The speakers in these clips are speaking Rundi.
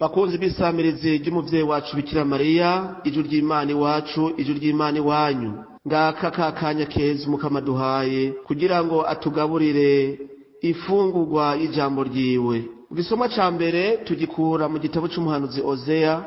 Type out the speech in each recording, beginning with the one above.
bakunzi b'isamirizi ry'umuvyeyi wacu Bikira Mariya, ijuru ry'Imana iwacu, ijuru ry'Imana iwanyu. Ngaka kakanya keza Mukama duhaye kugira ngo atugaburire ifungurwa y'ijambo ryiwe. Igisomwa ca mbere tugikura mu gitabo c'umuhanuzi Ozeya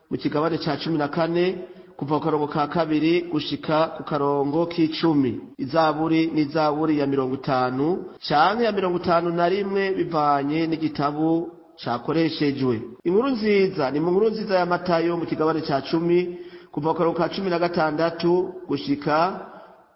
mu kigabane ca 14 kuva ku karongo ka 2 gushika ku karongo k'10. Izaburi n'izaburi ya 50 canke ya 51 bivanye n'igitabo cakoreshejwe. Inkuru nziza ni mu nkuru nziza ya Matayo mu kigabane ca 10 kuva ku karongo ka 16 gushika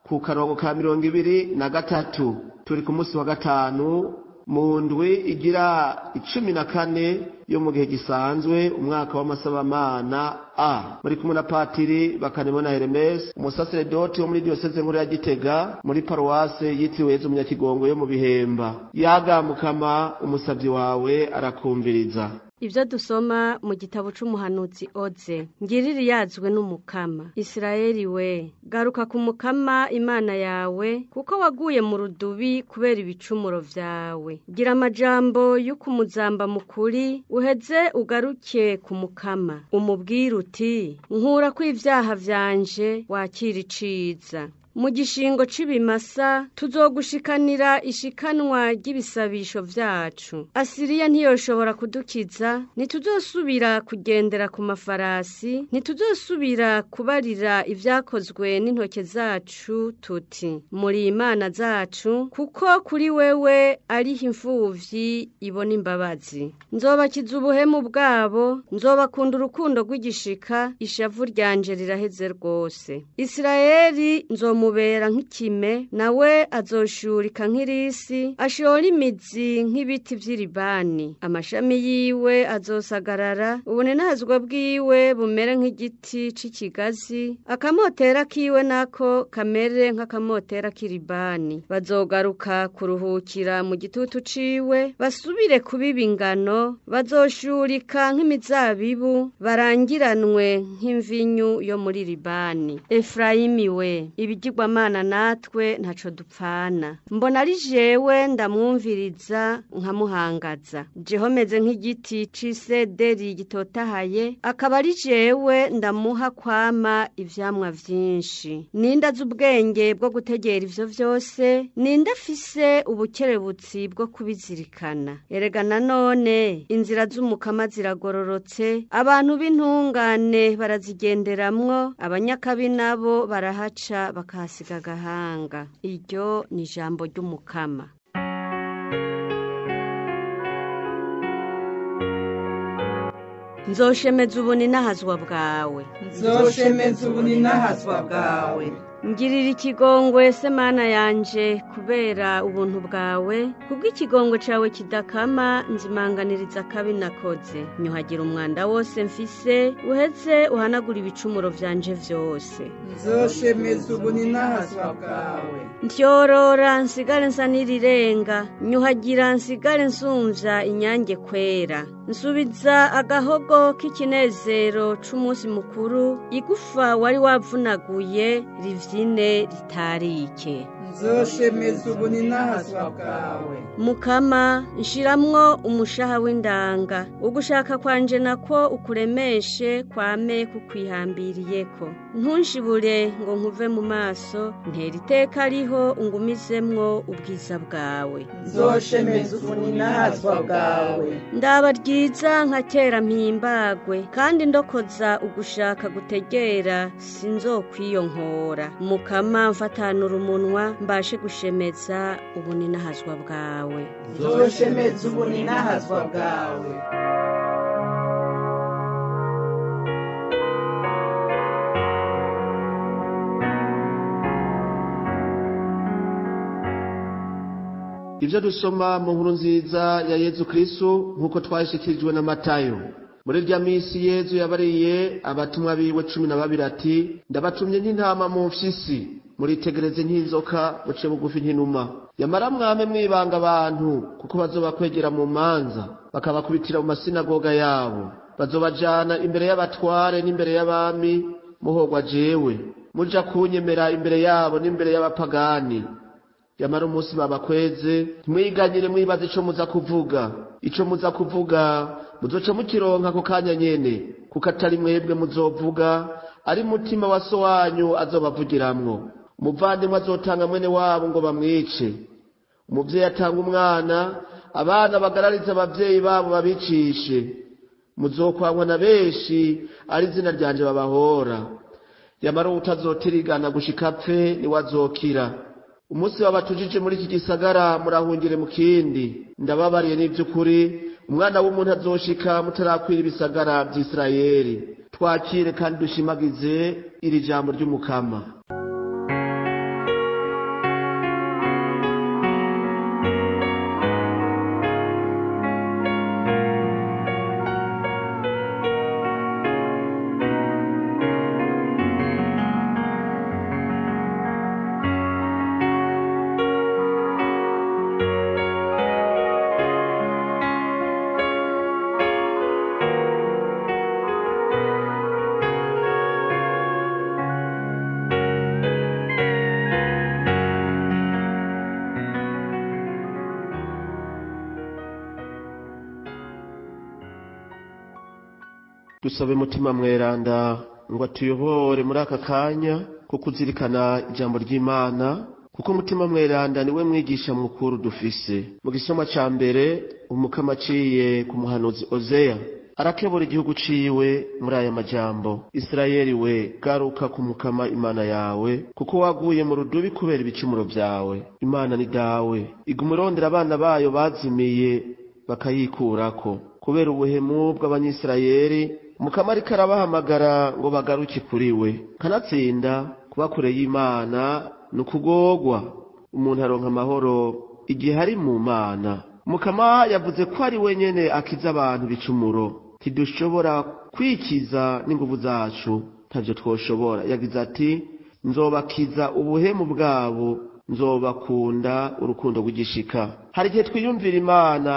ku karongo ka 23. Turi ku munsi wa gatanu mu ndwi igira 14 yo mu gihe gisanzwe umwaka w'amasabamana A. Muri kumwe na Patiri Bakanibona Hermes, umusaseredoti wo muri diocese nkuru ya Gitega muri paruwase yitiriwe Yezu Munyakigongo yo mu Bihemba. Yaga Mukama umusavyi wawe arakumviriza. Ivyo dusoma mu gitabo c'umuhanuzi Oze. Ngiriri yazwe n'Umukama. Isirayeli we, garuka ku Mukama Imana yawe, kuko waguye mu rudubi kubera ibicumuro vyawe. Gira amajambo y'ukumuzamba mukuri, uheze ugaruke ku Mukama. Umubwire uti, nkura ko ivyaha vyanje wakira iciza. Mu gishingo c'ibimasa tuzogushikanira ishikanwa ry'ibisabisho vyacu. Asiriya ntiyoshobora kudukiza, ntituzosubira kugendera ku mafarasi, ntituzosubira kubarira ivyakozwe n'intoke zacu tuti muri imana zacu, kuko kuri wewe ariho imfuvyi ibona imbabazi. Nzobakiza ubuhemu bwabo, nzobakunda urukundo rw'igishika, ishavu ryanje riraheze rwose. Isirayeli mubera nk'ikime, nawe azoshurika nk'irisi, ashora imizi nk'ibiti vy'iribani. Amashami yiwe azosagarara, ubunenazwa bwiwe bumere nk'igiti c'ikigazi, akamotera kiwe nako kamere nk'akamotera k'iribani. Bazogaruka kuruhukira mu gitutu ciwe, basubire kubiba ingano, bazoshurika nk'imizabibu, barangiranwe nk'imvinyu yo muri Libani. Efrayimi we, Mana natwe ntaco dupfana. Mbona ari jewe ndamwumviriza nkamuhangaza. Jeho meze nk'igiti c'isederi gitotahaye, akaba ari jewe ndamuha kwama ivyamwa vyinshi. Ninda z'ubwenge bwo gutegera ivyo vyose, ninda afise ubukerebutsi bwo kubizirikana. Erega nanone inzira z'Umukama ziragororotse, abantu b'intungane barazigenderamwo, abanyakabi nabo barahaca bakahasiga agahanga. Iryo ni ijambo ry'Umukama. Nzoshemeza ubuninahazwa bwawe, nzoshemeza ubuninahazwa bwawe. Ngirira ikigongwe se Mana yanje kubera ubuntu bwawe, kubw'ikigongwe cawe kidakama nzimanganiriza akabi nakoze. Nyuhagira umwanda wose mfise, uheze uhanagura ibicumuro vyanje vyose. Nzoshemeza ubuninahazwa bwawe. Ntyorora nsigare nsa n'irirenga, nyuhagira nsigare nsumvya inyange kwera. Nsubiza agahogo k'ikinezero c'umunsi mukuru, igufa wari wavunaguye rivyine ritarike. Nzoshemeza ubuninahazwa bwawe. Mukama, nshiramwo umushaha w'indanga, ugushaka kwanje nako ukuremeshe kwame kukwihambiriyeko. Ntunshibure ngo nkuve mu maso, ntera iteka ariho ungumizemwo ubwiza bwawe. Nzoshemeza ubuninahazwa bwawe. Ndaba ryiza nkatera mpimbagwe, kandi ndokoza ugushaka gutegera sinzokwiyonkora. Mukama, mfatanura umunwa mbashe gushemeza ubuninahazwa bwawe. Nzoshemeza ubuninahazwa bwawe. Ivyo dusoma mu nkuru nziza ya Yezu Kristo nkuko twashikirijwe na Matayo. Muri rya misi Yezu yabariye abatumwa biwe 12 ati, ndabatumye nk'intama mu mfyisi, muritegereze nk'inzoka muce bugufi nk'inuma. Yamara mwame mwibanga abantu, kuko bazobakwegera mu manza, bakabakubitira mu masinagoga yabo. Bazobajana imbere y'abatware n'imbere y'abami, muhogwa jewe. Muja kunyemera imbere yabo n'imbere y'abapagani. yamara umunsi babakweze mwiganyire mwibaze ico muza kuvuga. Ico muza kuvuga muzoca mukironka ku kanya nyene, kuko atari mwebwe muzovuga, ari mutima wa so wanyu azobavugiramwo. Umuvandimwe azotanga mwene wabo ngo bamwice, umuvyeyi atanga umwana, abana bagarariza abavyeyi babo babicishe. Muzokwangwa na benshi, ari izina ryanje babahora. Yamara utazotirigana gushika apfe niwe azokira. Umunsi wabatujije muri iki gisagara murahungire mu kindi. Ndababariye n'ivy'ukuri, umwana w'umuntu azoshika mutarakwira ibisagara vy'Isirayeli. Twakire kandi dushimagize iri jambo ry'Umukama. Dusabe mutima mweranda ngo atuyobore muri aka kanya ko kuzirikana ijambo ry'Imana, kuko mutima mweranda niwe mwigisha mukuru dufise. Mu gisoma ca mbere Umukama aciye ku muhanuzi Ozeya arakebura igihugu ciwe muri aya majambo: Isirayeli we, garuka ku Mukama Imana yawe, kuko waguye mu rudubi kubera ibicumuro vyawe. Imana ni dawe, iguma irondera abana bayo bazimiye bakayikurako kubera ubuhemu bw'Abanyisirayeli. Umukama ariko arabahamagara ngo bagaruke kuri we. Kanatsinda kuba kure y'Imana n'ukugorwa. Umuntu aronka amahoro igihe ari mu Mana. Umukama yavuze ko ari wenyene akiza abantu bicumuro. Tidushobora kwikiza n'inguvu zacu, ntavyo twoshobora. Yagize ati, nzobakiza ubuhemu bwabo, nzobakunda urukundo rw'igishika. Hari igihe twiyumvira Imana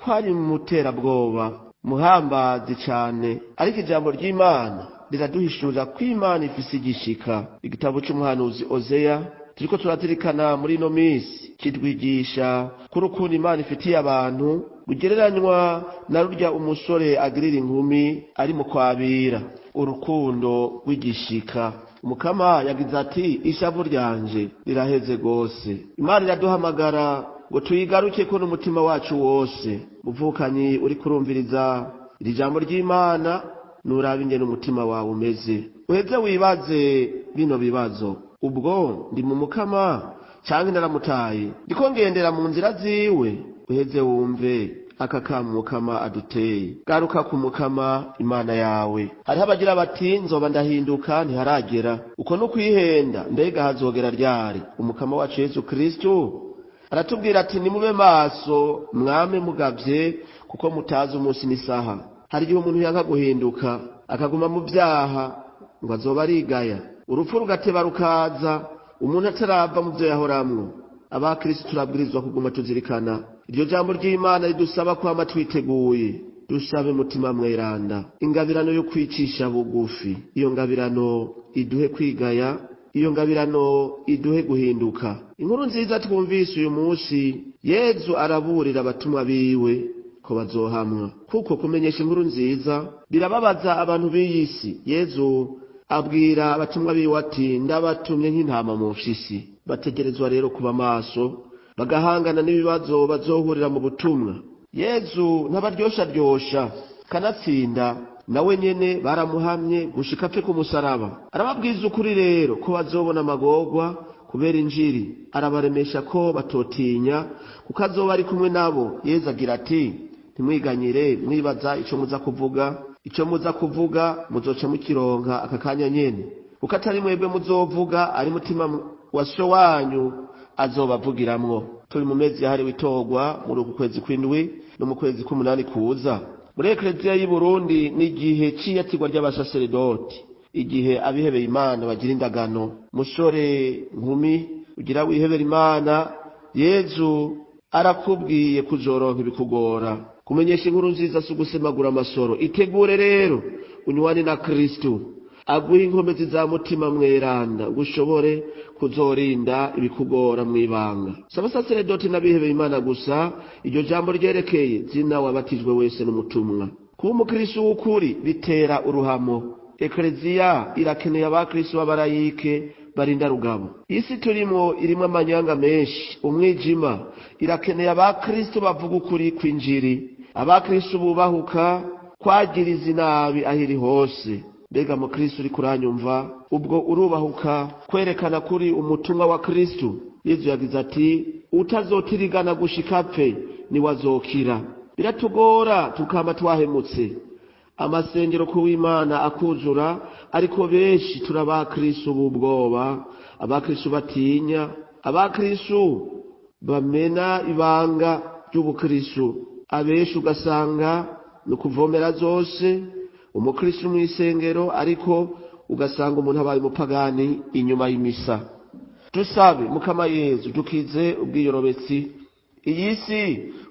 ko ari mu muterabwoba, muhambazi cane, ariko ijambo ry'Imana riraduhishurira ko Imana ifise igishika. Igitabo c'umuhanuzi Ozeya turiko turazirikana muri ino misi kitwigisha ko urukundo Imana ifitiye abantu bugereranywa na rurya umusore agirira inkumi ari mu kwabira, urukundo rw'igishika. Umukama yagize ati, ishavu ryanje riraheze gose. Imana iraduhamagara ngo tuyigaruke ko n'umutima wacu wose. Muvukanyi uri kurumviriza iri jambo ry'Imana, nurabe ingene umutima wawe umeze. Uheze wibaze bino bibazo: ubwo ndi mu Mukama canke naramutaye? Ndiko ngendera mu nzira ziwe? Uheze wumve aka kamo Mukama aduteye. Garuka ku Mukama Imana yawe. Hariho abagira bati, nzoba ndahinduka ntiharagera. Uko no kwihenda, mbega hazogera ryari? Umukama wacu Yesu Kristo aratubwira ati, nimube maso mwame mugavye, kuko mutazi umunsi n'isaha. Hari igihe umuntu yanka guhinduka akaguma mu vyaha ngo azoba arigaya, urupfu rugateba rukaza, umuntu atarava mu vyo yahoramwo. Abakristo turabwirizwa kuguma tuzirikana iryo jambo ry'Imana ridusaba kwama twiteguye. Dusabe mutima mweranda ingabirano yo kwicisha bugufi. Iyo ngabirano iduhe kwigaya, iyo ngabirano iduhe guhinduka. Inkuru nziza twumvise uyu munsi, Yezu araburira abatumwa biwe ko bazohamwa, kuko kumenyesha inkuru nziza birababaza abantu b'iyisi. Yezu abwira abatumwa biwe ati, ndabatumye nk'intama mu mfyisi. Bategerezwa rero kuba maso, bagahangana n'ibibazo bazohurira mu butumwa. Yezu ntabaryosha, kanatsinda nawe nyene baramuhamye gushika apfe ku musaraba. Arababwiza ukuri rero ko bazobona amagorwa kubera injiri. Arabaremesha ko batotinya, kuko azoba ari kumwe nabo. Yezu agira ati, ntimwiganyire mwibaza ico muza kuvuga. Ico muza kuvuga muzoca mukironka aka kanya nyene, kuko atari mwebwe muzovuga, ari mutima wa so wanyu azobavugiramwo. Turi mu mezi yahariwe itorwa muri uku kwezi kw'indwi no mu kwezi k'umunani kuza. Muri Ekleziya y'u Burundi ni igihe c'iyatirwa ry'abasaseredoti, igihe abihebeye Imana bagira indagano. Musore, nkumi, ugira wihebera Imana, Yezu arakubwiye kuzoronka ibikugora. Kumenyesha inkuru nziza si ugusemagura amasoro. Itegure rero unywane na Kristo. aguha inkomezi za mutima mweranda ngo ushobore kuzorinda ibikugora mw'ibanga. Saba saseredoti n'abihebeye Imana gusa iryo jambo ryerekeye zina wabatijwe wese n'umutumwa. Kuba umukristo w'ukuri bitera uruhamo. Ekleziya irakeneye abakristo b'abarayike barinda rugabo. Isi turimo irimo amanyanga menshi, umwijima. Irakeneye abakristo bavuga ukuri kw'injiri, abakristo bubahuka kwagiriza inabi ahiri hose. Mbega mukristo uri kuranyumva, ubwo urubahuka kwerekana kuri umutumwa wa Kristo. Yesu yagize ati utazotirigana gushika apfe ni wazokira. Biratugora tukama twahemutse, amasengero kuw'Imana akuzura, ariko benshi turabakristo b'ubwoba, abakristo batinya, abakristo bamena ibanga ry'ubukristo. Abenshi ugasanga no kuvomera zose umukristo mw'isengero, ariko ugasanga umuntu abaye umupagani inyuma y'imisa. Tusabe Mukama Yesu dukize ubwiyorobetsi. Iyi si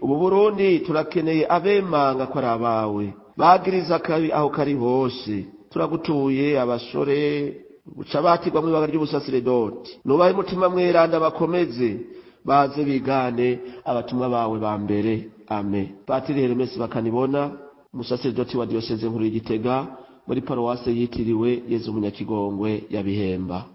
ubu Burundi turakeneye abemanga ko ari abawe, bagiriza akabi aho kari hose. Turagutuye abasore guca batigwa mw'ibanga ry'ubusaseredoti, nubahe mutima mweranda bakomeze baze bigane abatumwa bawe ba mbere. Amen. Patiri Hermesi Bakanibona, umusaseredoti wa Diyoseze nkuru y'Igitega muri paruwase yitiriwe Yezu Munyakigongwe ya Bihemba.